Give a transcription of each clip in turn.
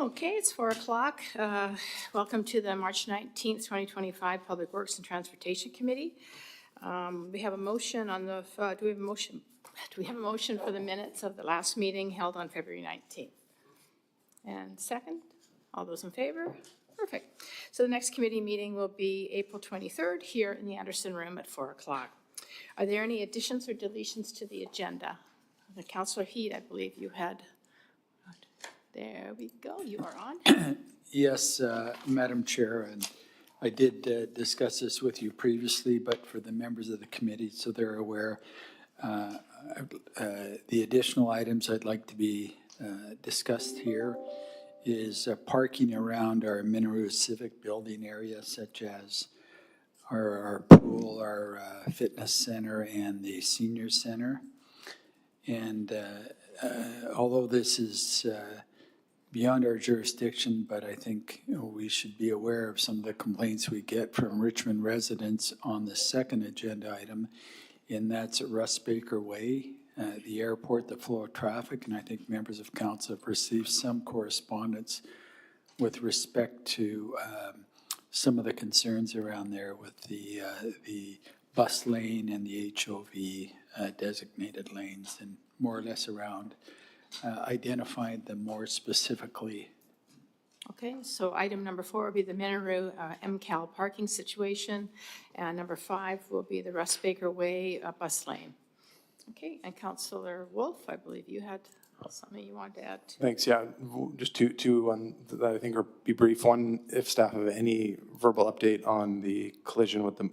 Okay, it's 4 o'clock. Welcome to the March 19th, 2025 Public Works and Transportation Committee. We have a motion on the, do we have a motion? Do we have a motion for the minutes of the last meeting held on February 19th? And second, all those in favor? Perfect. So the next committee meeting will be April 23rd here in the Anderson Room at 4 o'clock. Are there any additions or deletions to the agenda? The Councillor Heed, I believe you had. There we go. You are on. Yes, Madam Chair, and I did discuss this with you previously, but for the members of the committee, so they're aware, the additional items I'd like to be discussed here is parking around our Minaru Civic Building area, such as our pool, our fitness center, and the senior center. And although this is beyond our jurisdiction, but I think we should be aware of some of the complaints we get from Richmond residents on the second agenda item, and that's at Russ Baker Way, the airport, the flow of traffic, and I think members of council have received some correspondence with respect to some of the concerns around there with the bus lane and the HOV designated lanes, and more or less around identified them more specifically. Okay, so item number 4 will be the Minaru MCAL parking situation, and number 5 will be the Russ Baker Way bus lane. Okay, and Councillor Wolf, I believe you had something you wanted to add to. Thanks. Yeah, just two that I think are be brief. One, if staff have any verbal update on the collision with the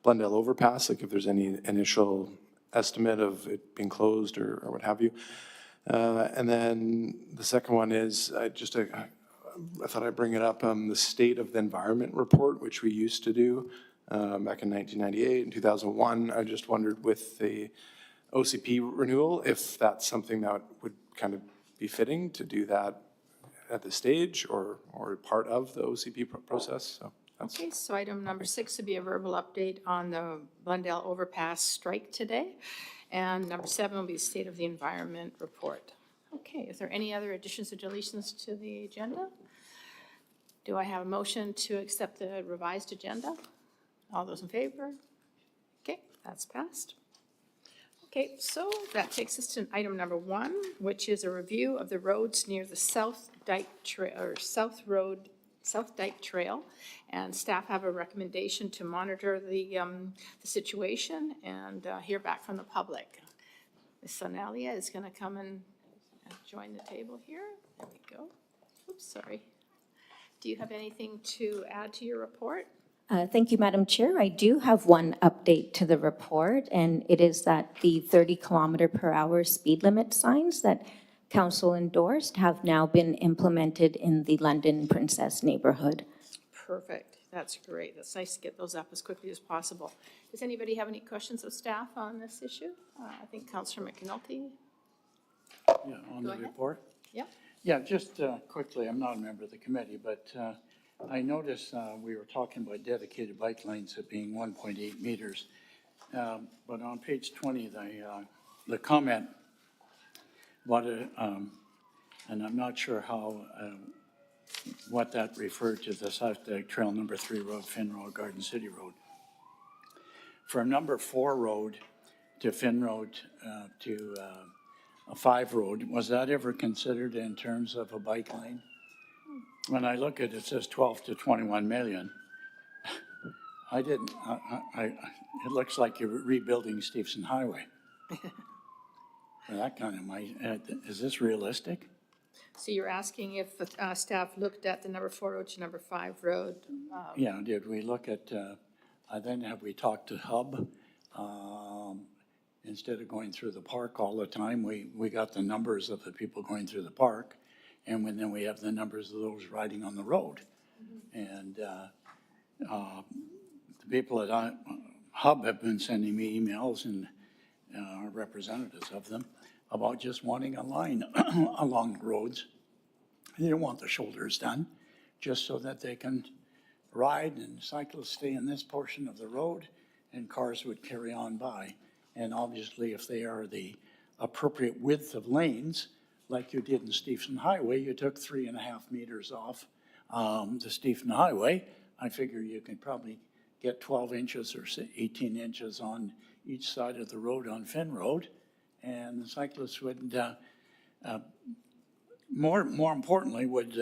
Blundell overpass, like if there's any initial estimate of it being closed or what have you. And then the second one is I thought I'd bring it up, the State of the Environment report, which we used to do back in 1998 and 2001. I just wondered with the OCP renewal, if that's something that would kind of be fitting to do that at this stage or part of the OCP process. So that's Okay, so item number 6 would be a verbal update on the Blundell overpass strike today. And number 7 will be the State of the Environment report. Okay, is there any other additions or deletions to the agenda? Do I have a motion to accept the revised agenda? All those in favor? Okay, that's passed. Okay, so that takes us to item number 1, which is a review of the roads near the South Dyke Trail, and staff have a recommendation to monitor the situation and hear back from the public. Ms. Sonalia is going to come and join the table here. There we go. Oops, sorry. Do you have anything to add to your report? Thank you, Madam Chair. I do have one update to the report, and it is that the 30-kilometer-per-hour speed limit signs that Council endorsed have now been implemented in the London Princess neighborhood. Perfect. That's great. That's nice to get those up as quickly as possible. Does anybody have any questions of staff on this issue? I think Councillor McAnulty. Yeah, on Go the ahead. report? Yep. Yeah, just quickly, I'm not a member of the committee, but I noticed we were talking about dedicated bike lanes at being 1.8 meters. But on page 20, the comment about it, and I'm not sure how, what that referred to, the South Dyke Trail number 3 road, Finn Road, Garden City Road. From number 4 road to Finn Road to a 5 road, was that ever considered in terms of a bike lane? When I look at it, it says 12 to 21 million. I didn't, it looks like you're rebuilding Stevenson Highway. For that kind of money, is this realistic? So you're asking if staff looked at the number 4 road to number 5 road? Yeah, did we look at, then have we talked to Hub? Instead of going through the park all the time, we got the numbers of the people going through the park, and then we have the numbers of those riding on the road. And the people at Hub have been sending me emails and representatives of them about just wanting a line along the roads. They don't want the shoulders done, just so that they can ride and cyclists stay in this portion of the road and cars would carry on by. And obviously, if they are the appropriate width of lanes, like you did in Stephen Highway, you took 3.5 meters off the Stephen Highway. I figure you can probably get 12 inches or 18 inches on each side of the road on Finn Road. And the cyclists would, more importantly, would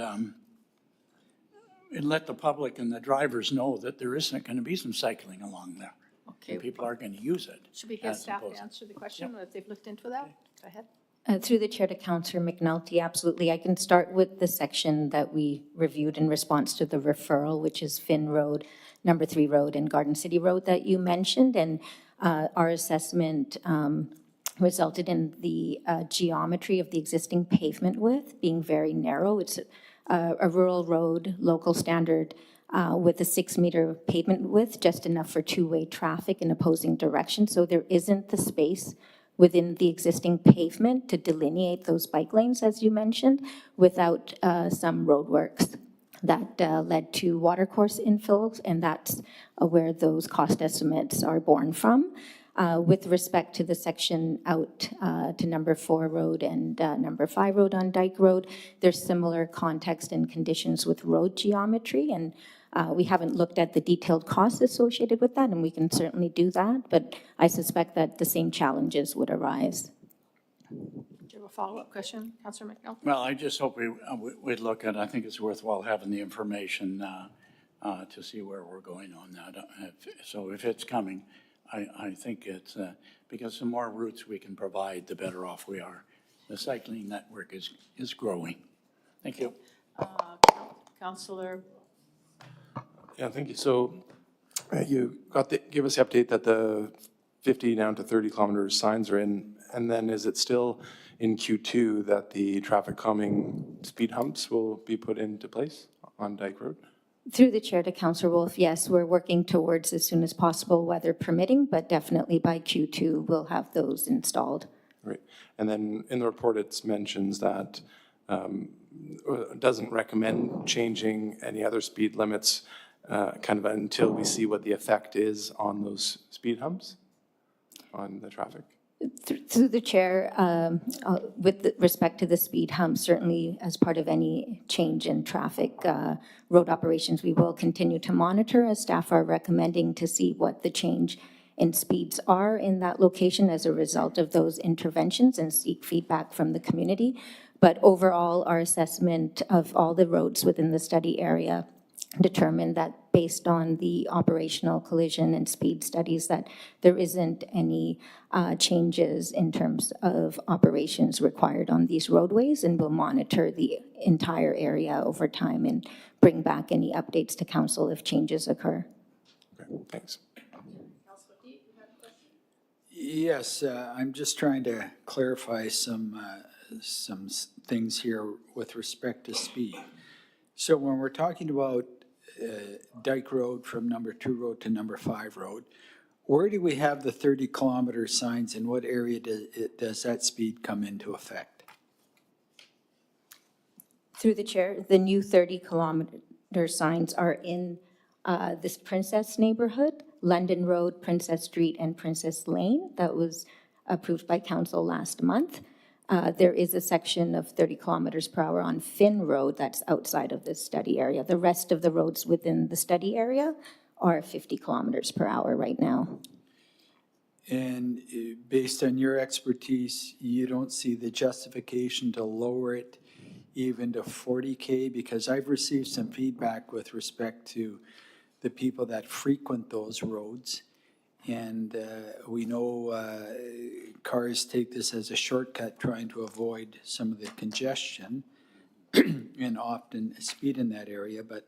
let the public and the drivers know that there isn't going to be some cycling along there. Okay. And people are going to use it. Should we get as staff to opposed- answer the question, if they've looked into that? Go ahead. Through the chair to Councillor McNulty, absolutely. I can start with the section that we reviewed in response to the referral, which is Finn Road, Number 3 Road, and Garden City Road that you mentioned. And our assessment resulted in the geometry of the existing pavement width being very narrow. It's a rural road, local standard, with a 6-meter pavement width, just enough for two-way traffic in opposing directions. So there isn't the space within the existing pavement to delineate those bike lanes, as you mentioned, without some roadworks that led to watercourse infills, and that's where those cost estimates are born from. With respect to the section out to Number 4 Road and Number 5 Road on Dyke Road, there's similar context and conditions with road geometry, and we haven't looked at the detailed costs associated with that, and we can certainly do that, but I suspect that the same challenges would arise. Do you have a follow-up question, Councillor McNulty? Well, I just hope we'd look at, I think it's worthwhile having the information to see where we're going on that. So if it's coming, I think it's, because the more routes we can provide, the better off we are. The cycling network is growing. Thank you. Councillor, Yeah, thank you. So you give us the update that the 50 down to 30 kilometers signs are in, and then is it still in Q2 that the traffic calming speed humps will be put into place on Dyke Road? Through the chair to Councillor Wolf, yes, we're working towards as soon as possible, weather permitting, but definitely by Q2, we'll have those installed. Right. And then in the report, it mentions that doesn't recommend changing any other speed limits kind of until we see what the effect is on those speed humps on the traffic. Through the chair, with respect to the speed hump, certainly as part of any change in traffic road operations, we will continue to monitor as staff are recommending to see what the change in speeds are in that location as a result of those interventions and seek feedback from the community. But overall, our assessment of all the roads within the study area determined that based on the operational collision and speed studies that there isn't any changes in terms of operations required on these roadways, and we'll monitor the entire area over time and bring back any updates to council if changes occur. Okay, thanks. Yes, I'm just trying to clarify some things here with respect to speed. So when we're talking about Dyke Road from Number 2 Road to Number 5 Road, where do we have the 30-kilometer signs, and what area does that speed come into effect? Through the chair, the new 30-kilometer signs are in this Princess neighborhood, London Road, Princess Street, and Princess Lane. That was approved by council last month. There is a section of 30 kilometers per hour on Finn Road that's outside of this study area. The rest of the roads within the study area are 50 kilometers per hour right now. And based on your expertise, you don't see the justification to lower it even to 40K? Because I've received some feedback with respect to the people that frequent those roads. And we know cars take this as a shortcut trying to avoid some of the congestion and often speed in that area. But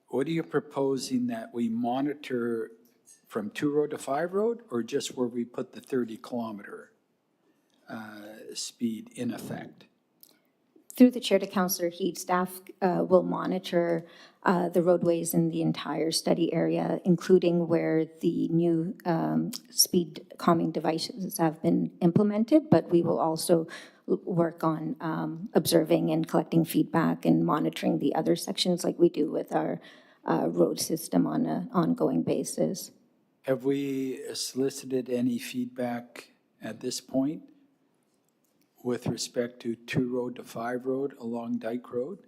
what are you proposing, that we monitor from 2 Road to 5 Road, or just where we put the 30-kilometer speed in effect? Through the chair to Councillor Heed, staff will monitor the roadways in the entire study area, including where the new speed calming devices have been implemented, but we will also work on observing and collecting feedback and monitoring the other sections like we do with our road system on an ongoing basis. Have we solicited any feedback at this point? with respect to 2 Road to 5 Road along Dyke Road?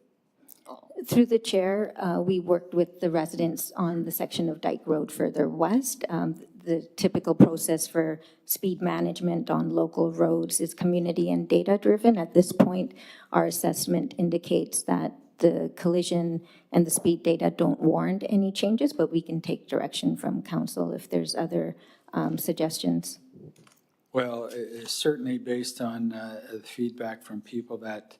Through the chair, we worked with the residents on the section of Dyke Road further west. The typical process for speed management on local roads is community and data-driven. At this point, our assessment indicates that the collision and the speed data don't warrant any changes, but we can take direction from council if there's other suggestions. Well, certainly based on the feedback from people that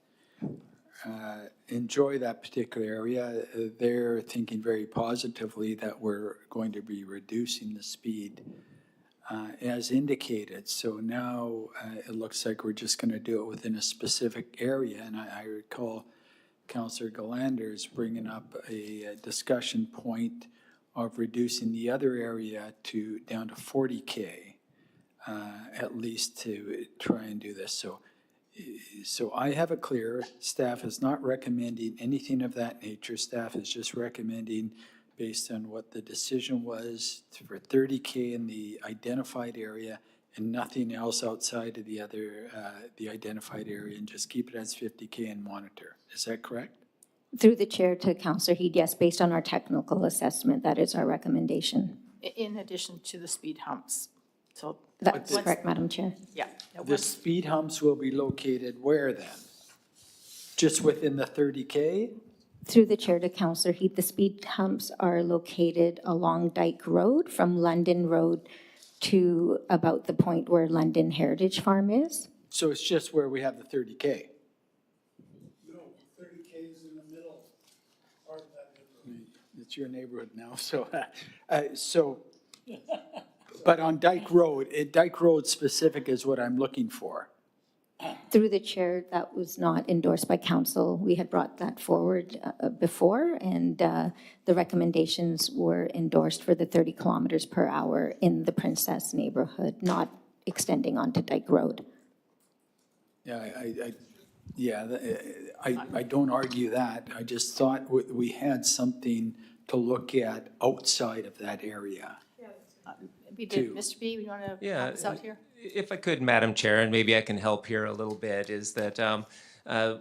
enjoy that particular area, they're thinking very positively that we're going to be reducing the speed as indicated. So now it looks like we're just going to do it within a specific area. And I recall Councillor Galander's bringing up a discussion point of reducing the other area to down to 40K, at least to try and do this. So I have it clear, staff is not recommending anything of that nature. Staff is just recommending, based on what the decision was, for 30K in the identified area and nothing else outside of the other, the identified area, and just keep it as 50K and monitor. Is that correct? Through the chair to Councillor Heed, yes, based on our technical assessment, that is our recommendation. In addition to the speed humps. So, That's what's- correct, Madam Chair. yeah. The speed humps will be located where then? Just within the 30K? Through the chair to Councillor Heath, the speed humps are located along Dyke Road from London Road to about the point where London Heritage Farm is. So it's just where we have the 30K? No, 30K is in the middle part of that neighborhood. It's your neighborhood now, so, but on Dyke Road, Dyke Road specific is what I'm looking for. Through the chair, that was not endorsed by council. We had brought that forward before, and the recommendations were endorsed for the 30 kilometers per hour in the Princess neighborhood, not extending onto Dyke Road. Yeah, I don't argue that. I just thought we had something to look at outside of that area. We did. Two. Mr. B, you want to Yeah, help us out here? if I could, Madam Chair, and maybe I can help here a little bit, is that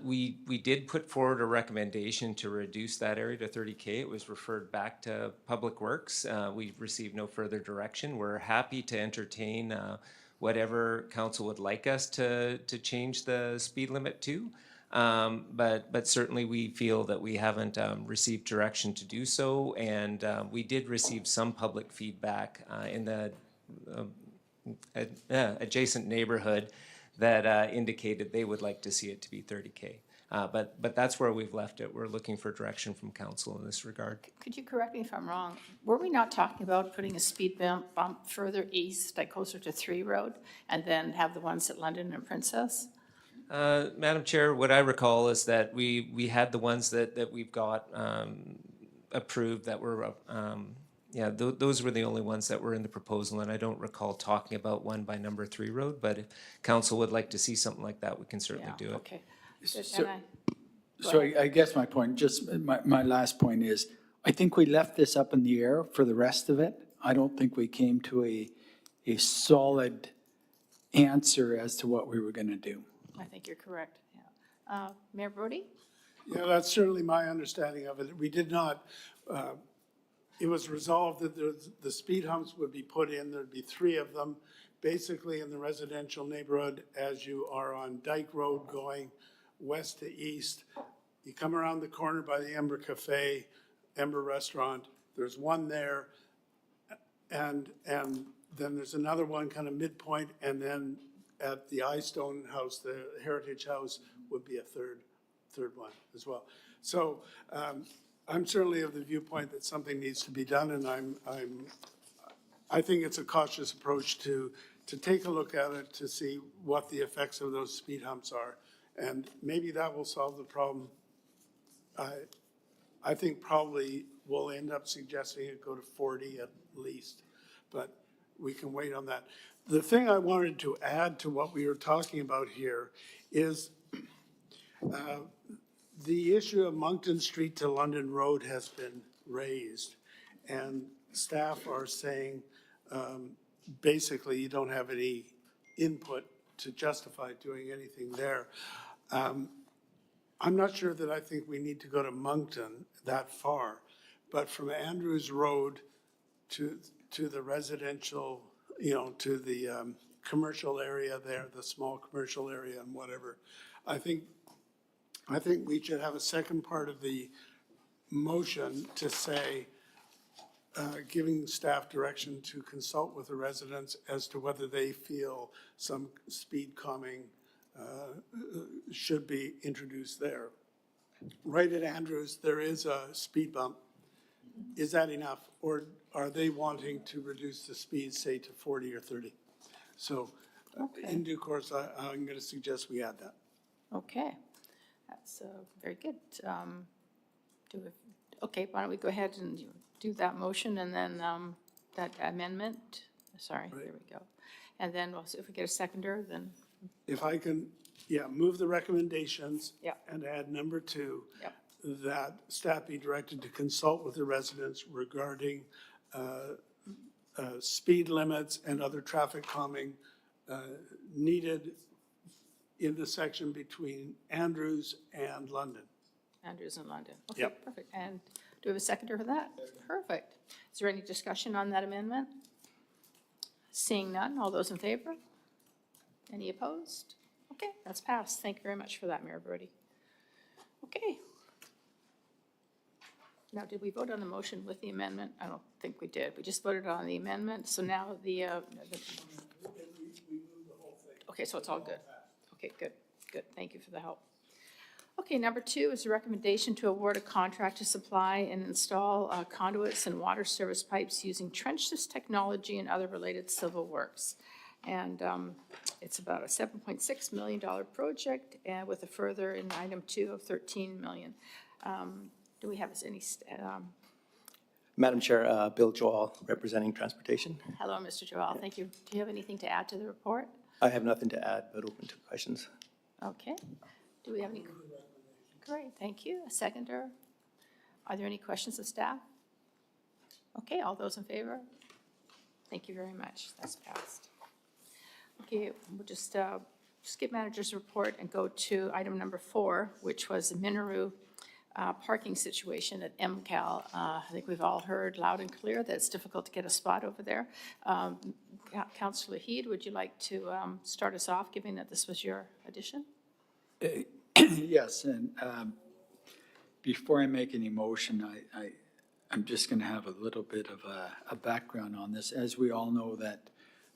we did put forward a recommendation to reduce that area to 30K. It was referred back to Public Works. We received no further direction. We're happy to entertain whatever council would like us to change the speed limit to. But certainly we feel that we haven't received direction to do so, and we did receive some public feedback in the adjacent neighborhood that indicated they would like to see it to be 30K. But that's where we've left it. We're looking for direction from council in this regard. Could you correct me if I'm wrong? Were we not talking about putting a speed bump further east, like closer to 3 Road, and then have the ones at London and Princess? Madam Chair, what I recall is that we had the ones that we've got approved that were, those were the only ones that were in the proposal, and I don't recall talking about one by number 3 Road, but if council would like to see something like that, we can certainly do it. Okay. Good, So- and So I guess my point, just my last point is, I think we left this up in the air for the rest of it. I don't think we came to a solid answer as to what we were going to do. I think you're correct, yeah. Mayor Brody? Yeah, that's certainly my understanding of it. We did not, it was resolved that the speed humps would be put in, there'd be 3 of them, basically in the residential neighborhood as you are on Dyke Road going west to east. You come around the corner by the Ember Cafe, Ember Restaurant, there's one there, and then there's another one kind of midpoint, and then at the Eyestone House, the Heritage House, would be a third one as well. So I'm certainly of the viewpoint that something needs to be done, and I think it's a cautious approach to take a look at it to see what the effects of those speed humps are, and maybe that will solve the problem. I think probably we'll end up suggesting it go to 40 at least, but we can wait on that. The thing I wanted to add to what we were talking about here is the issue of Moncton Street to London Road has been raised, and staff are saying basically you don't have any input to justify doing anything there. I'm not sure that I think we need to go to Moncton that far, but from Andrews Road to the residential, to the commercial area there, the small commercial area and whatever, I think we should have a second part of the motion to say, giving staff direction to consult with the residents as to whether they feel some speed calming should be introduced there. Right at Andrews, there is a speed bump. Is that enough? Or are they wanting to reduce the speed, say, to 40 or 30? So in due course, I'm going to suggest we add that. Okay, that's very good. Okay, why don't we go ahead and do that motion and then that amendment? Sorry, there we go. And then also if we get a seconder, then, If I can, move the recommendations. Yep. And add number 2. Yep. That staff be directed to consult with the residents regarding speed limits and other traffic calming needed in the section between Andrews and London. Andrews in London. Okay, Yep. perfect. And do we have a seconder for that? Perfect. Is there any discussion on that amendment? Seeing none, all those in favor? Any opposed? Okay, that's passed. Thank you very much for that, Mayor Brody. Okay. Now, did we vote on the motion with the amendment? I don't think we did. We just voted on the amendment. So now okay, so it's all good. Okay, good, good. Thank you for the help. Okay, number 2 is a recommendation to award a contract to supply and install conduits and water service pipes using trenchless technology and other related civil works. And it's about a $7.6 million project, and with a further in item 2 of $13 million. Do we have any, Madam Chair, Bill Joel, representing Transportation. hello, Mr. Joel, thank you. Do you have anything to add to the report? I have nothing to add, but open to questions. Okay. Do we have any? Great, thank you. A seconder? Are there any questions of staff? Okay, all those in favor? Thank you very much. That's passed. Okay, we'll just skip manager's report and go to item number 4, which was the Minoru parking situation at MCAL. I think we've all heard loud and clear that it's difficult to get a spot over there. Councillor Heed, would you like to start us off, given that this was your addition? Yes, and before I make any motion, I'm just going to have a little bit of a background on this. As we all know, that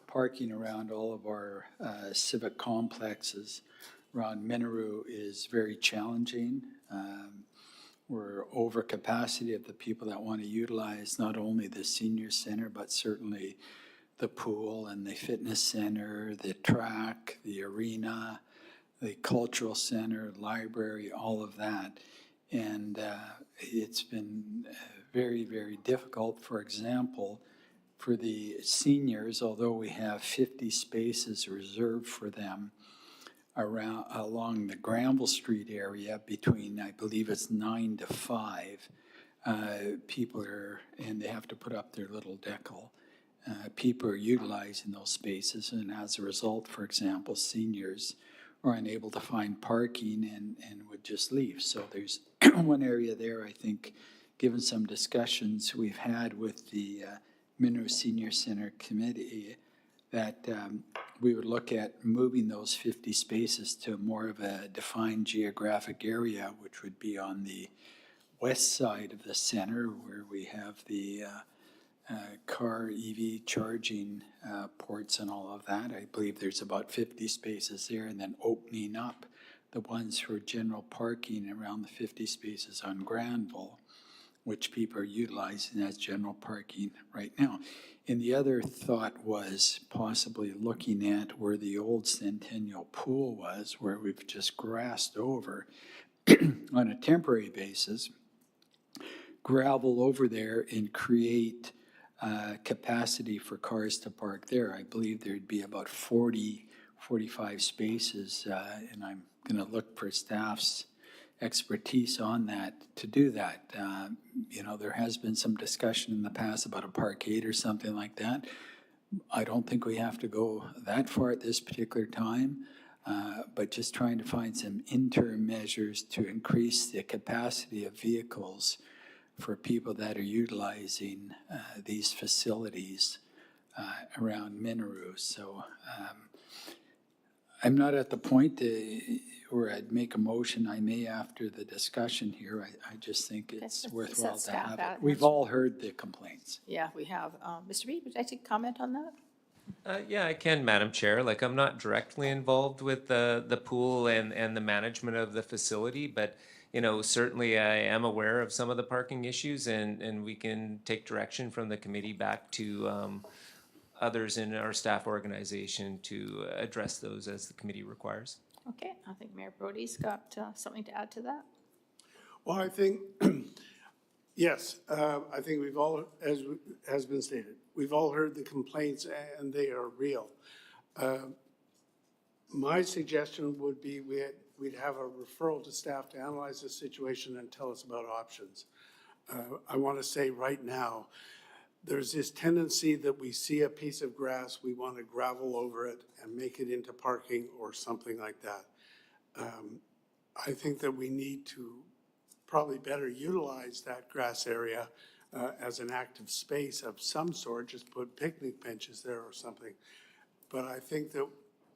parking around all of our civic complexes around Minoru is very challenging. We're over capacity of the people that want to utilize not only the senior center, but certainly the pool and the fitness center, the track, the arena, the cultural center, library, all of that. And it's been very, very difficult. For example, for the seniors, although we have 50 spaces reserved for them along the Granville Street area between, I believe it's 9 to 5, people are, and they have to put up their little decal. People are utilizing those spaces, and as a result, for example, seniors are unable to find parking and would just leave. So there's one area there, I think, given some discussions we've had with the Minoru Senior Center Committee, that we would look at moving those 50 spaces to more of a defined geographic area, which would be on the west side of the center, where we have the car EV charging ports and all of that. I believe there's about 50 spaces there, and then opening up the ones for general parking around the 50 spaces on Granville, which people are utilizing as general parking right now. And the other thought was possibly looking at where the old Centennial Pool was, where we've just grassed over on a temporary basis, gravel over there and create capacity for cars to park there. I believe there'd be about 40, 45 spaces, and I'm going to look for staff's expertise on that to do that. There has been some discussion in the past about a parkade or something like that, I don't think we have to go that far at this particular time, but just trying to find some interim measures to increase the capacity of vehicles for people that are utilizing these facilities around Minaroo. So I'm not at the point where I'd make a motion. I may after the discussion here. I just think it's let's worthwhile set to have staff it. at- We've all heard the complaints. Yeah, we have. Mr. Reed, would you like to comment on that? Yeah, I can, Madam Chair. Like, I'm not directly involved with the pool and the management of the facility, but, you know, certainly I am aware of some of the parking issues, and we can take direction from the committee back to others in our staff organization to address those as the committee requires. Okay, I think Mayor Brody's got something to add to that. Well, I think, yes, I think we've all, as has been stated, we've all heard the complaints and they are real. My suggestion would be we'd have a referral to staff to analyze the situation and tell us about options. I want to say right now, there's this tendency that we see a piece of grass, we want to gravel over it and make it into parking or something like that. I think that we need to probably better utilize that grass area as an active space of some sort, just put picnic benches there or something. But I think that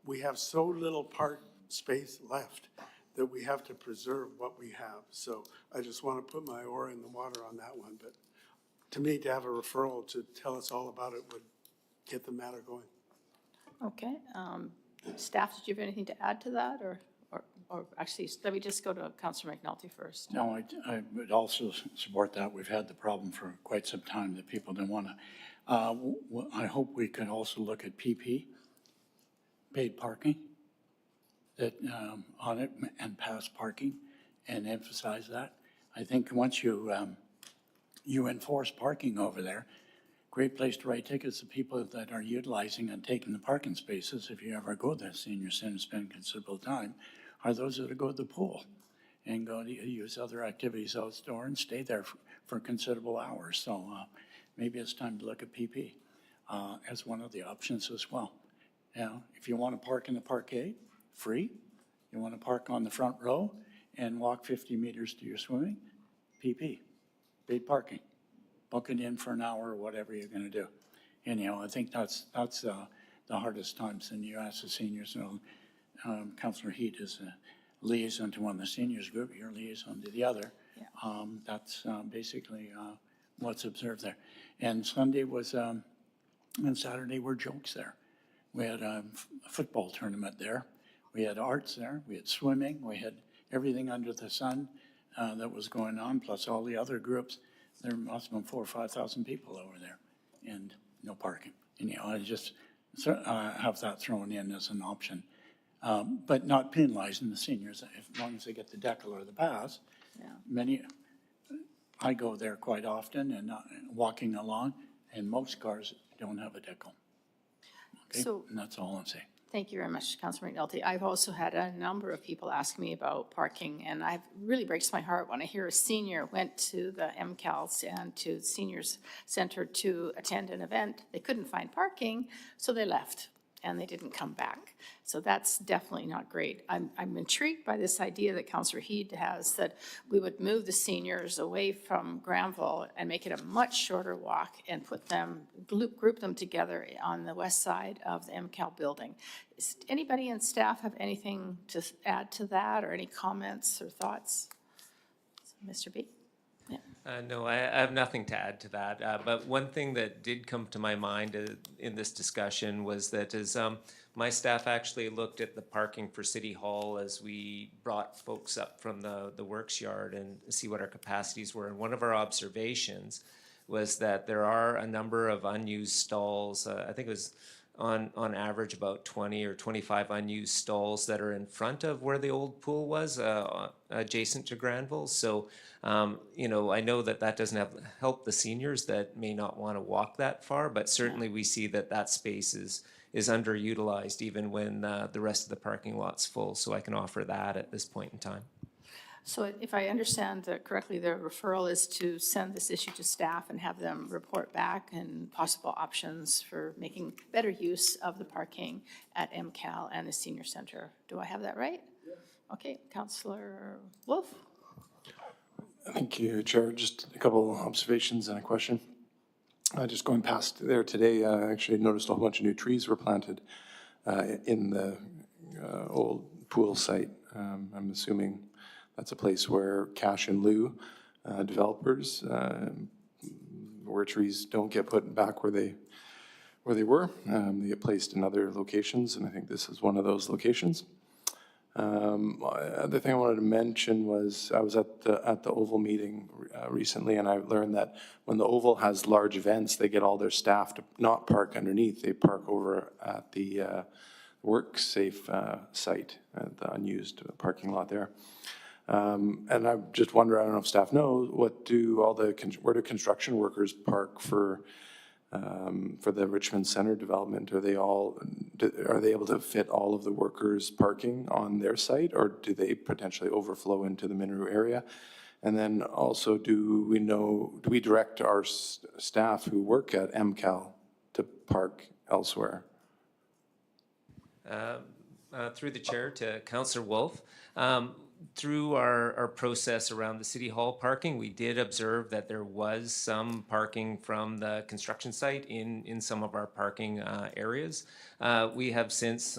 we have so little park space left that we have to preserve what we have. So I just want to put my oar in the water on that one. But to me, to have a referral to tell us all about it would get the matter going. Okay, staff, did you have anything to add to that, or actually, let me just go to Councillor McNulty first. No, I would also support that. We've had the problem for quite some time that people didn't want to. I hope we could also look at PP, paid parking, that on it and pass parking, and emphasize that. I think once you enforce parking over there, great place to write tickets to people that are utilizing and taking the parking spaces, if you ever go to the senior center and spend considerable time, are those that go to the pool and go to use other activities outdoor and stay there for considerable hours. So maybe it's time to look at PP as one of the options as well. Now, if you want to park in the parkade, free. You want to park on the front row and walk 50 meters to your swimming, PP, paid parking. Book it in for an hour or whatever you're going to do. And, you know, I think that's the hardest times. And you ask the seniors, you know, Councillor Heat is a liaison to one of the seniors group, you're a liaison to the other. Yeah. That's basically what's observed there. And Sunday was, and Saturday were jokes there. We had a football tournament there. We had arts there. We had swimming. We had everything under the sun that was going on, plus all the other groups. There must have been 4,000 or 5,000 people over there, and no parking. And, you know, I just have that thrown in as an option. But not penalizing the seniors, as long as they get the decal or the pass. Yeah. I go there quite often and walking along, and most cars don't have a decal. Okay, So- and that's all I'm saying. Thank you very much, Councillor McNulty. I've also had a number of people ask me about parking, and it really breaks my heart when I hear a senior went to the MCALs and to the Seniors Center to attend an event. They couldn't find parking, so they left, and they didn't come back. So that's definitely not great. I'm intrigued by this idea that Councillor Heed has, that we would move the seniors away from Granville and make it a much shorter walk and put them, group them together on the west side of the MCAL building. Does anybody in staff have anything to add to that, or any comments or thoughts? Mr. B? Yeah. No, I have nothing to add to that. But one thing that did come to my mind in this discussion was that as my staff actually looked at the parking for City Hall as we brought folks up from the works yard and see what our capacities were. And one of our observations was that there are a number of unused stalls. I think it was on average about 20 or 25 unused stalls that are in front of where the old pool was, adjacent to Granville. So, you know, I know that doesn't help the seniors that may not want to walk that far, but certainly we see that space is underutilized even when the rest of the parking lot's full. So I can offer that at this point in time. So if I understand correctly, the referral is to send this issue to staff and have them report back and possible options for making better use of the parking at MCAL and the senior center. Do I have that right? Yes. Okay, Councillor Wolf? Thank you, Chair. Just a couple observations and a question. Just going past there today, I actually noticed a whole bunch of new trees were planted in the old pool site. I'm assuming that's a place where cash in lieu developers, where trees don't get put back where they were, they get placed in other locations, and I think this is one of those locations. Other thing I wanted to mention was I was at the Oval meeting recently, and I learned that when the Oval has large events, they get all their staff to not park underneath. They park over at the WorkSafe site, at the unused parking lot there. And I just wonder, I don't know if staff know, where do construction workers park for the Richmond Center development? Are they able to fit all of the workers parking on their site, or do they potentially overflow into the Minaroo area? And then also, do we direct our staff who work at MCAL to park elsewhere? Through the chair to Councillor Wolf. Through our process around the City Hall parking, we did observe that there was some parking from the construction site in some of our parking areas. We have since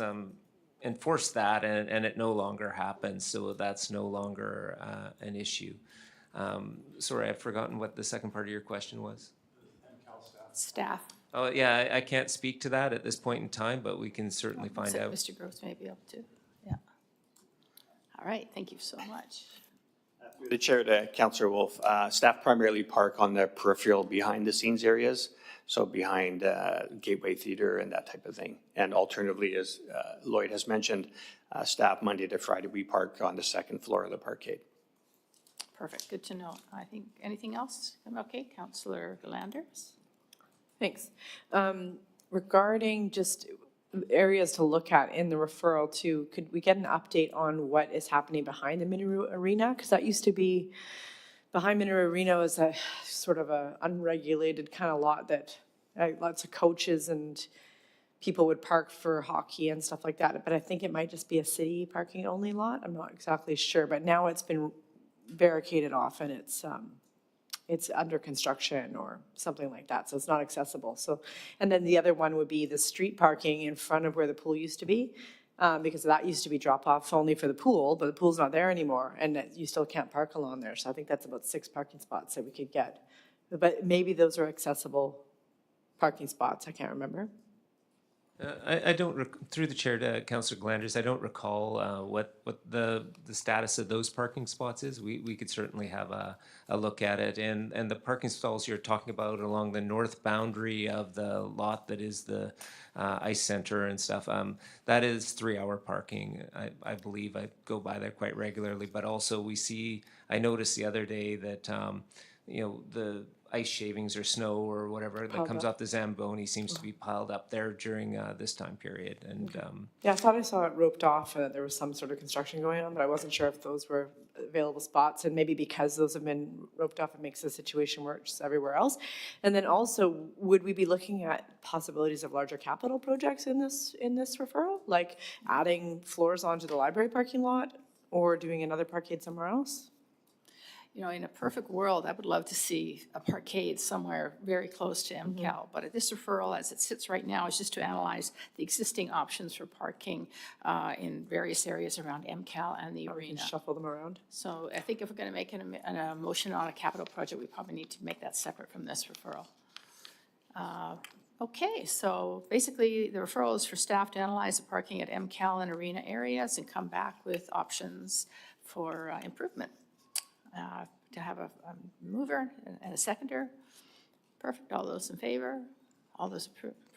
enforced that, and it no longer happens, so that's no longer an issue. Sorry, I've forgotten what the second part of your question was. Staff. Oh, yeah, I can't speak to that at this point in time, but we can certainly find So out. Mr. Gross may be able to, yeah. All right, thank you so much. Through the chair to Councillor Wolf, staff primarily park on the peripheral behind the scenes areas, so behind Gateway Theatre and that type of thing. And alternatively, as Lloyd has mentioned, staff Monday to Friday, we park on the second floor of the parkade. Perfect, good to know. I think, anything else? Okay, Councillor Landers? Thanks. Regarding just areas to look at in the referral too, could we get an update on what is happening behind the Minaroo Arena? Because that used to be, behind Minaroo Arena was a sort of a unregulated kind of lot that lots of coaches and people would park for hockey and stuff like that. But I think it might just be a city parking only lot. I'm not exactly sure, but now it's been barricaded off and it's under construction or something like that, so it's not accessible. So, and then the other one would be the street parking in front of where the pool used to be, because that used to be drop-off only for the pool, but the pool's not there anymore, and you still can't park along there. So I think that's about 6 parking spots that we could get. But maybe those are accessible parking spots, I can't remember. I don't, through the chair to Councillor Glanders, I don't recall what the status of those parking spots is. We could certainly have a look at it. And the parking stalls you're talking about along the north boundary of the lot that is the ice center and stuff, that is 3-hour parking. I believe I go by there quite regularly, but also I noticed the other day that, the ice shavings or snow or whatever that comes off the Zamboni seems to be piled up there during this time period. And Yeah, I thought I saw it roped off and that there was some sort of construction going on, but I wasn't sure if those were available spots. And maybe because those have been roped off, it makes the situation worse everywhere else. And then also, would we be looking at possibilities of larger capital projects in this referral? Like adding floors onto the library parking lot or doing another parkade somewhere else? In a perfect world, I would love to see a parkade somewhere very close to MCAL. But this referral, as it sits right now, is just to analyze the existing options for parking in various areas around MCAL and the arena. Shuffle them around. So I think if we're going to make a motion on a capital project, we probably need to make that separate from this referral. Okay, so basically the referral is for staff to analyze the parking at MCAL and arena areas and come back with options for improvement. To have a mover and a seconder. Perfect. All those in favor? All those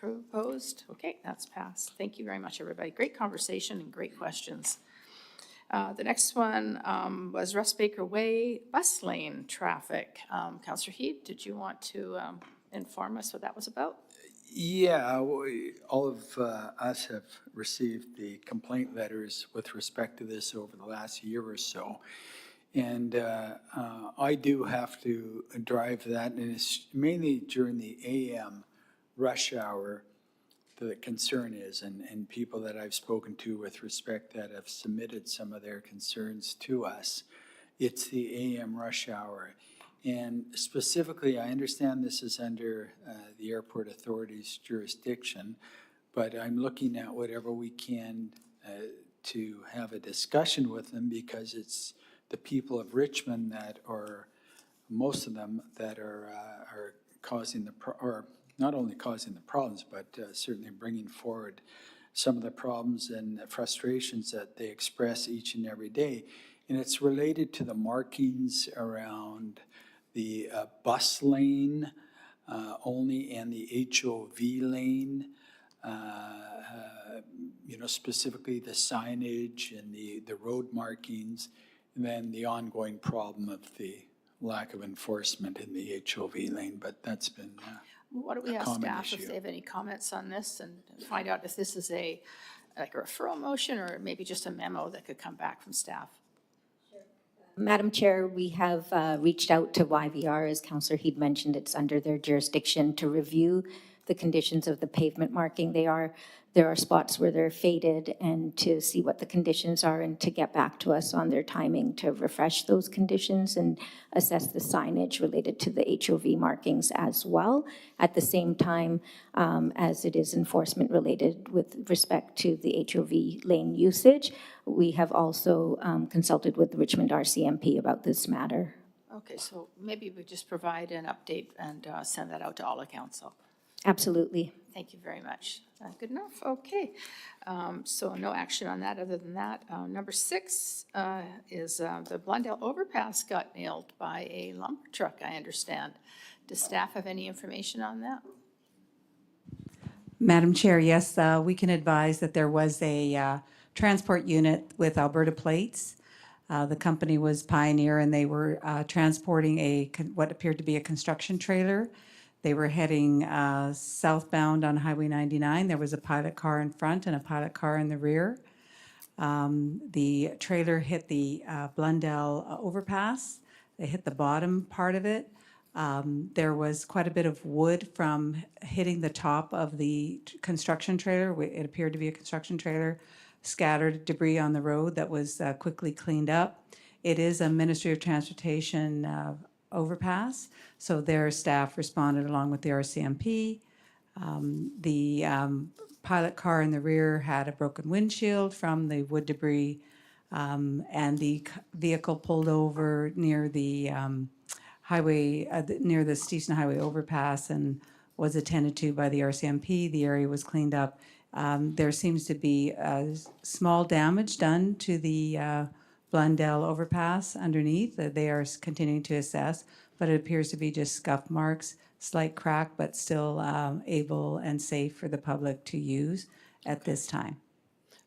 opposed? Okay, that's passed. Thank you very much, everybody. Great conversation and great questions. The next one was Russ Baker Way bus lane traffic. Councillor Heed, did you want to inform us what that was about? Yeah, all of us have received the complaint letters with respect to this over the last year or so. And I do have to drive that, and it's mainly during the AM rush hour the concern is, and people that I've spoken to with respect that have submitted some of their concerns to us. It's the AM rush hour. And specifically, I understand this is under the Airport Authority's jurisdiction, but I'm looking at whatever we can to have a discussion with them, because it's the people of Richmond that are, most of them, that are causing or not only causing the problems, but certainly bringing forward some of the problems and frustrations that they express each and every day. And it's related to the markings around the bus lane only and the HOV lane, specifically the signage and the road markings, and then the ongoing problem of the lack of enforcement in the HOV lane, but that's been Why don't we a ask common staff if issue. they have any comments on this and find out if this is like a referral motion or maybe just a memo that could come back from staff. Madam Chair, we have reached out to YVR, as Councillor Heed mentioned, it's under their jurisdiction to review the conditions of the pavement marking. There are spots where they're faded, and to see what the conditions are and to get back to us on their timing to refresh those conditions and assess the signage related to the HOV markings as well. At the same time, as it is enforcement related with respect to the HOV lane usage, we have also consulted with the Richmond RCMP about this matter. Okay, so maybe we just provide an update and send that out to all of council. Absolutely. Thank you very much. Good enough? Okay. So no action on that other than that. Number 6 is the Blundell overpass got nailed by a lumber truck, I understand. Does staff have any information on that? Madam Chair, yes, we can advise that there was a transport unit with Alberta plates. The company was Pioneer, and they were transporting what appeared to be a construction trailer. They were heading southbound on Highway 99. There was a pilot car in front and a pilot car in the rear. The trailer hit the Blundell overpass. They hit the bottom part of it. There was quite a bit of wood from hitting the top of the construction trailer. It appeared to be a construction trailer. Scattered debris on the road that was quickly cleaned up. It is a Ministry of Transportation overpass, so their staff responded along with the RCMP. The pilot car in the rear had a broken windshield from the wood debris, and the vehicle pulled over near the highway, near the Steeson Highway overpass, and was attended to by the RCMP. The area was cleaned up. There seems to be small damage done to the Blundell overpass underneath that they are continuing to assess, but it appears to be just scuff marks, slight crack, but still able and safe for the public to use at this time.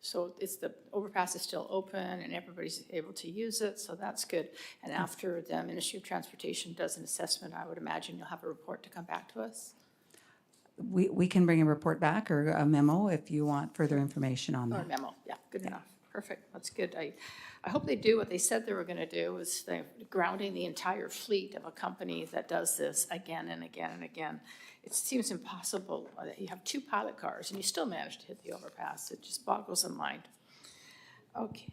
So the overpass is still open and everybody's able to use it, so that's good. And after the Ministry of Transportation does an assessment, I would imagine you'll have a report to come back to us? We can bring a report back or a memo if you want further information on Or a that. memo, yeah, good enough. Perfect, that's good. I hope they do what they said they were going to do, is they're grounding the entire fleet of a company that does this again and again and again. It seems impossible that you have 2 pilot cars and you still manage to hit the overpass. It just boggles the mind. Okay,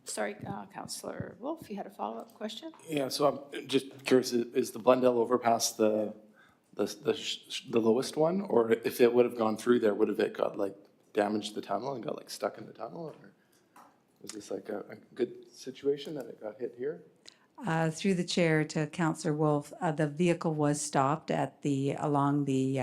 sorry, Councillor Wolf, you had a follow-up question? Yeah, so I'm just curious, is the Blundell overpass the lowest one? Or if it would have gone through there, would have it got like damaged the tunnel and got like stuck in the tunnel? Or was this like a good situation that it got hit here? Through the chair to Councillor Wolf, the vehicle was stopped at along the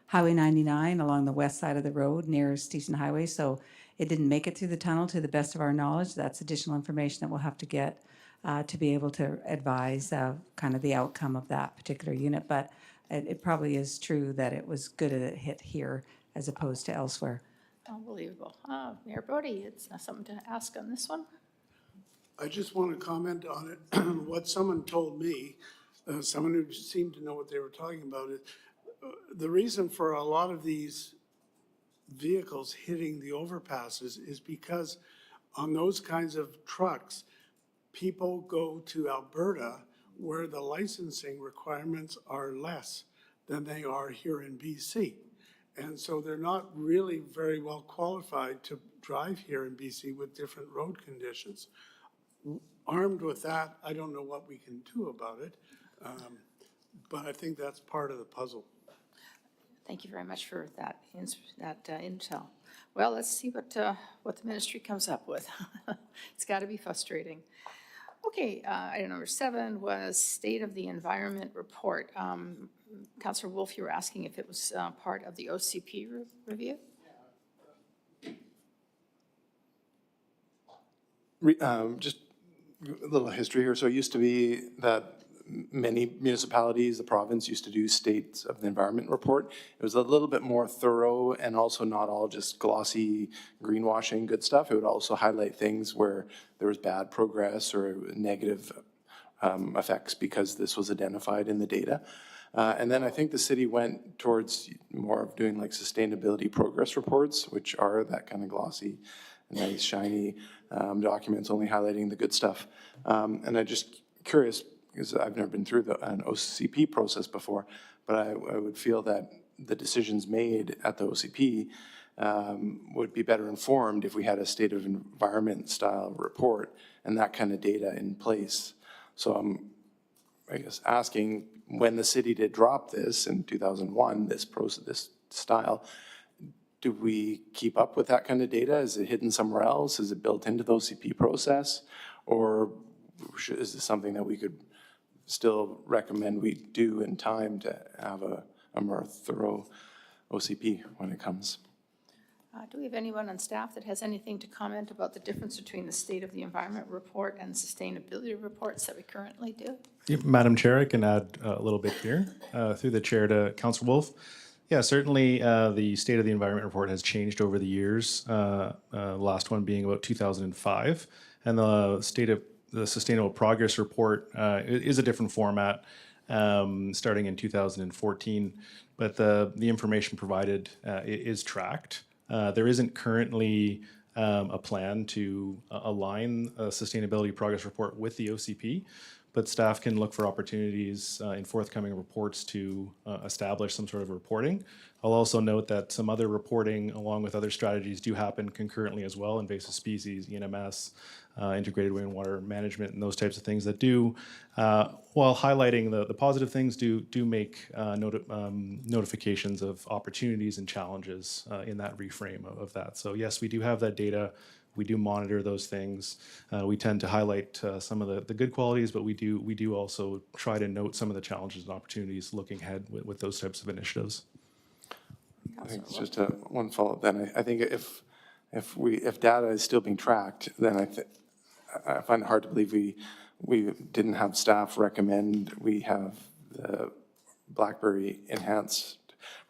Highway 99, along the west side of the road near Steeson Highway. So it didn't make it through the tunnel to the best of our knowledge. That's additional information that we'll have to get to be able to advise kind of the outcome of that particular unit. But it probably is true that it was good that it hit here as opposed to elsewhere. Unbelievable. Mayor Brody, it's something to ask on this one? I just want to comment on it. What someone told me, someone who seemed to know what they were talking about, is the reason for a lot of these vehicles hitting the overpasses is because on those kinds of trucks, people go to Alberta where the licensing requirements are less than they are here in BC. And so they're not really very well qualified to drive here in BC with different road conditions. Armed with that, I don't know what we can do about it, but I think that's part of the puzzle. Thank you very much for that intel. Well, let's see what the ministry comes up with. It's got to be frustrating. Okay, item number 7 was State of the Environment Report. Councillor Wolf, you were asking if it was part of the OCP review? Just a little history here. So it used to be that many municipalities, the province used to do State of the Environment Report. It was a little bit more thorough and also not all just glossy greenwashing good stuff. It would also highlight things where there was bad progress or negative effects because this was identified in the data. And then I think the city went towards more of doing like sustainability progress reports, which are that kind of glossy, nice, shiny documents only highlighting the good stuff. And I'm just curious, because I've never been through an OCP process before, but I would feel that the decisions made at the OCP would be better informed if we had a state of environment style report and that kind of data in place. So I'm, I guess, asking, when the city did drop this in 2001, this style, do we keep up with that kind of data? Is it hidden somewhere else? Is it built into the OCP process? Or is this something that we could still recommend we do in time to have a more thorough OCP when it comes? Do we have anyone on staff that has anything to comment about the difference between the State of the Environment Report and sustainability reports that we currently do? Madam Chair, I can add a little bit here through the chair to Councillor Wolf. Yeah, certainly the State of the Environment Report has changed over the years, last one being about 2005. And the State of the Sustainable Progress Report is a different format starting in 2014, but the information provided is tracked. There isn't currently a plan to align a Sustainability Progress Report with the OCP, but staff can look for opportunities in forthcoming reports to establish some sort of reporting. I'll also note that some other reporting along with other strategies do happen concurrently as well, invasive species, ENMS, integrated rainwater management, and those types of things that do, while highlighting the positive things, do make notifications of opportunities and challenges in that reframe of that. So yes, we do have that data. We do monitor those things. We tend to highlight some of the good qualities, but we do also try to note some of the challenges and opportunities looking ahead with those types of initiatives. I think it's just one follow-up then. I think if data is still being tracked, then I find it hard to believe we didn't have staff recommend we have the Blackberry enhanced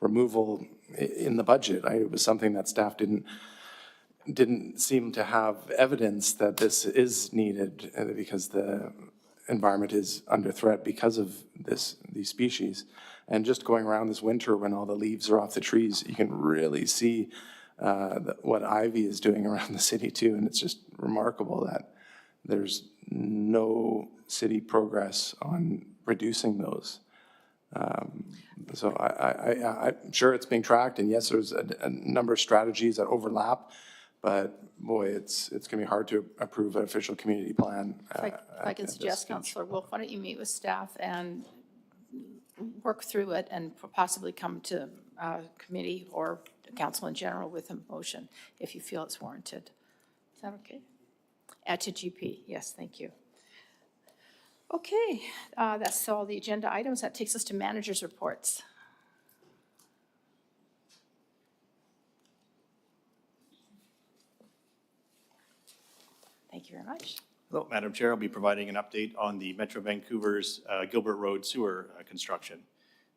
removal in the budget. It was something that staff didn't seem to have evidence that this is needed because the environment is under threat because of these species. And just going around this winter when all the leaves are off the trees, you can really see what ivy is doing around the city too. And it's just remarkable that there's no city progress on reducing those. So I'm sure it's being tracked, and yes, there's a number of strategies that overlap, but boy, it's going to be hard to approve an official community plan. If I can suggest, Councillor Wolf, why don't you meet with staff and work through it and possibly come to committee or council in general with a motion if you feel it's warranted. Is that okay? Add to GP, yes, thank you. Okay, that's all the agenda items. That takes us to managers' reports. Thank you very much. Hello, Madam Chair. I'll be providing an update on the Metro Vancouver's Gilbert Road sewer construction.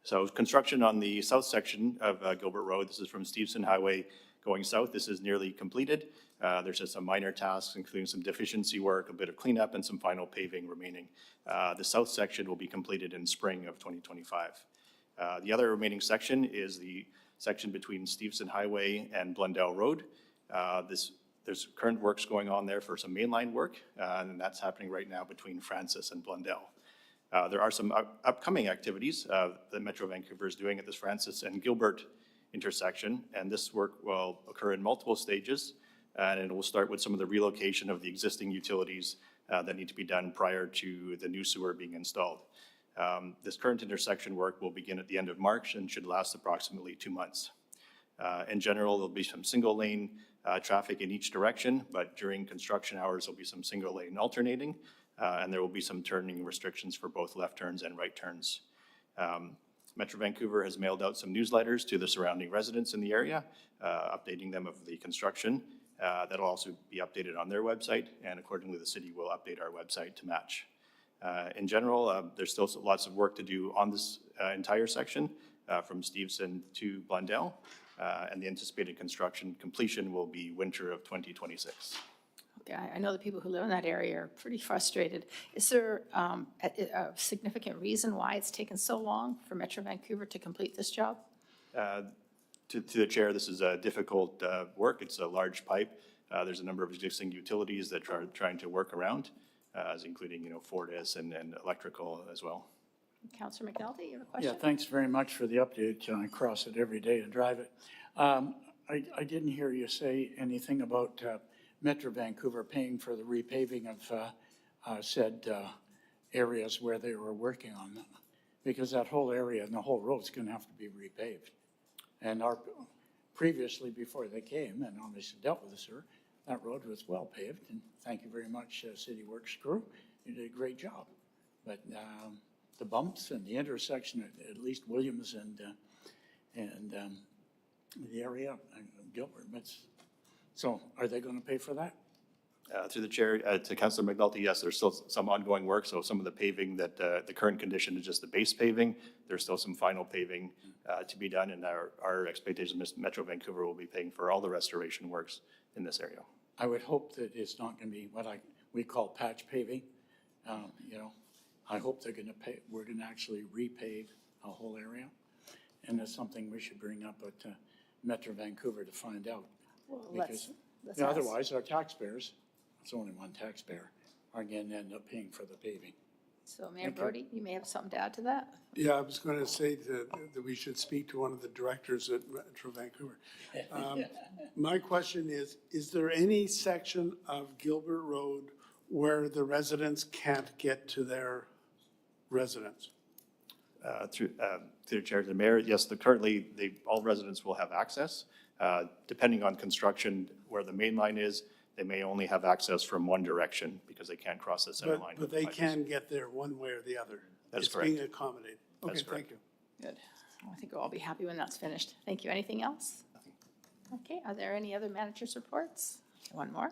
So construction on the south section of Gilbert Road, this is from Stevenson Highway going south. This is nearly completed. There's just some minor tasks, including some deficiency work, a bit of cleanup, and some final paving remaining. The south section will be completed in spring of 2025. The other remaining section is the section between Stevenson Highway and Blundell Road. This There's current works going on there for some mainline work, and that's happening right now between Francis and Blundell. There are some upcoming activities that Metro Vancouver is doing at this Francis and Gilbert intersection, and this work will occur in multiple stages, and it will start with some of the relocation of the existing utilities that need to be done prior to the new sewer being installed. This current intersection work will begin at the end of March and should last approximately 2 months. In general, there'll be some single lane traffic in each direction, but during construction hours, there'll be some single lane alternating, and there will be some turning restrictions for both left turns and right turns. Metro Vancouver has mailed out some newsletters to the surrounding residents in the area, updating them of the construction. That'll also be updated on their website, and accordingly, the city will update our website to match. In general, there's still lots of work to do on this entire section from Stevenson to Blundell, and the anticipated construction completion will be winter of 2026. Okay, I know the people who live in that area are pretty frustrated. Is there a significant reason why it's taken so long for Metro Vancouver to complete this job? To the chair, this is a difficult work. It's a large pipe. There's a number of existing utilities that are trying to work around, as including, Fortis and electrical as well. Councillor McNulty, you have a question? Yeah, thanks very much for the update. I cross it every day to drive it. I didn't hear you say anything about Metro Vancouver paying for the repaving of said areas where they were working on them, because that whole area and the whole road's going to have to be repaved. And previously, before they came and obviously dealt with this, that road was well paved, and thank you very much, City Works crew. You did a great job. But the bumps and the intersection at least Williams and the area, Gilbert, so are they going to pay for that? Through the chair, to Councillor McNulty, yes, there's still some ongoing work. So some of the paving that the current condition is just the base paving. There's still some final paving to be done, and our expectation is Metro Vancouver will be paying for all the restoration works in this area. I would hope that it's not going to be what we call patch paving. I hope they're going to pay. We're going to actually repave a whole area, and that's something we should bring up at Metro Vancouver to find out. Well, Because let's ask. otherwise, our taxpayers, it's only one taxpayer, are going to end up paying for the paving. So Mayor Brody, you may have something to add to that? Yeah, I was going to say that we should speak to one of the directors at Metro Vancouver. My question is there any section of Gilbert Road where the residents can't get to their residence? Through the chair to the mayor, yes, currently all residents will have access. Depending on construction, where the main line is, they may only have access from one direction because they can't cross the center line. But they can get there one way or the other. That is It's being correct. accommodated. That's Okay, correct. thank you. Good. I think we'll all be happy when that's finished. Thank you. Anything else? Okay, are there any other managers' reports? One more?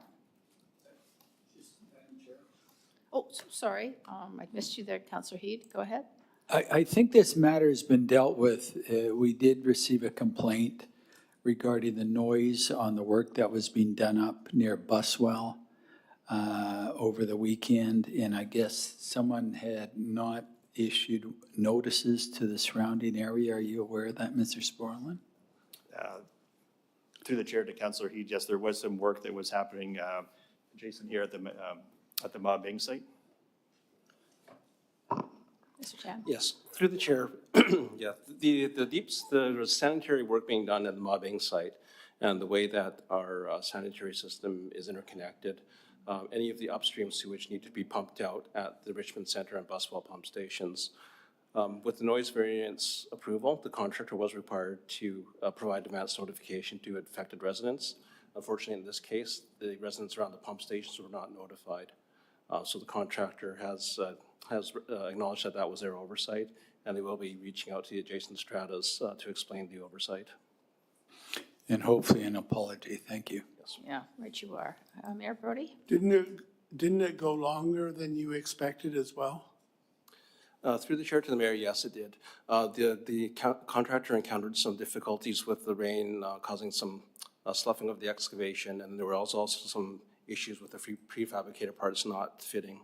Oh, so sorry, I missed you there, Councillor Heed. Go ahead. I think this matter has been dealt with. We did receive a complaint regarding the noise on the work that was being done up near Buswell over the weekend, and I guess someone had not issued notices to the surrounding area. Are you aware of that, Mr. Sporlin? Through the chair to Councillor Heed, yes, there was some work that was happening, Jason, here at the Ma Bing site. Mr. Chan? Yes, through the chair. Yeah, the sanitary work being done at the Ma Bing site and the way that our sanitary system is interconnected, any of the upstream sewage need to be pumped out at the Richmond Center and Buswell pump stations. With the noise variance approval, the contractor was required to provide advance notification to affected residents. Unfortunately, in this case, the residents around the pump stations were not notified. So the contractor has acknowledged that that was their oversight, and they will be reaching out to the adjacent stratas to explain the oversight. And hopefully an apology. Thank you. Yes. Yeah, right you are. Mayor Brody? Didn't it go longer than you expected as well? Through the chair to the mayor, yes, it did. The contractor encountered some difficulties with the rain causing some sloughing of the excavation, and there were also some issues with the prefabricated parts not fitting.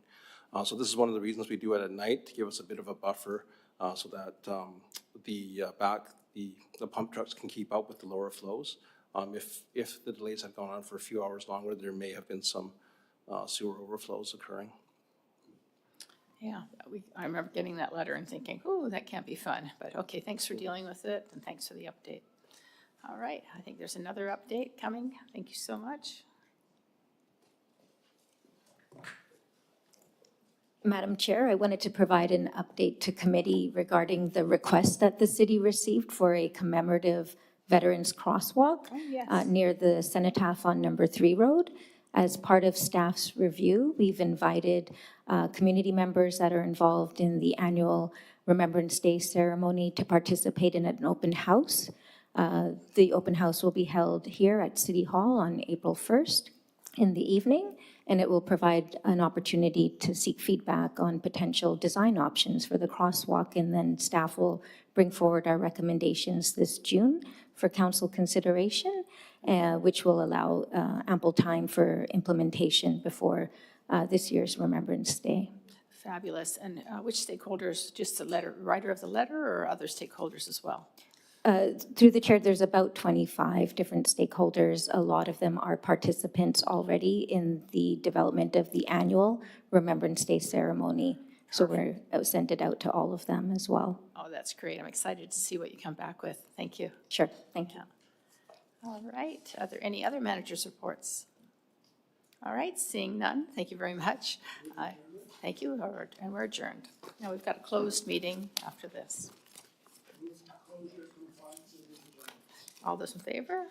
So this is one of the reasons we do it at night, to give us a bit of a buffer so that the pump trucks can keep up with the lower flows. If the delays had gone on for a few hours longer, there may have been some sewer overflows occurring. Yeah, I remember getting that letter and thinking, ooh, that can't be fun. But okay, thanks for dealing with it and thanks for the update. All right, I think there's another update coming. Thank you so much. Madam Chair, I wanted to provide an update to committee regarding the request that the city received for a commemorative Veterans Crosswalk Yes. near the Cenotaph on Number 3 Road. As part of staff's review, we've invited community members that are involved in the annual Remembrance Day ceremony to participate in an open house. The open house will be held here at City Hall on April 1st in the evening, and it will provide an opportunity to seek feedback on potential design options for the crosswalk, and then staff will bring forward our recommendations this June for council consideration, which will allow ample time for implementation before this year's Remembrance Day. Fabulous. And which stakeholders, just the writer of the letter or other stakeholders as well? Through the chair, there's about 25 different stakeholders. A lot of them are participants already in the development of the annual Remembrance Day ceremony. So we're sent it out to all of them as well. Oh, that's great. I'm excited to see what you come back with. Thank you. Sure, thank you. All right. Are there any other managers' reports? All right, seeing none, thank you very much. Thank you, and we're adjourned. Now we've got a closed meeting after this. All those in favor?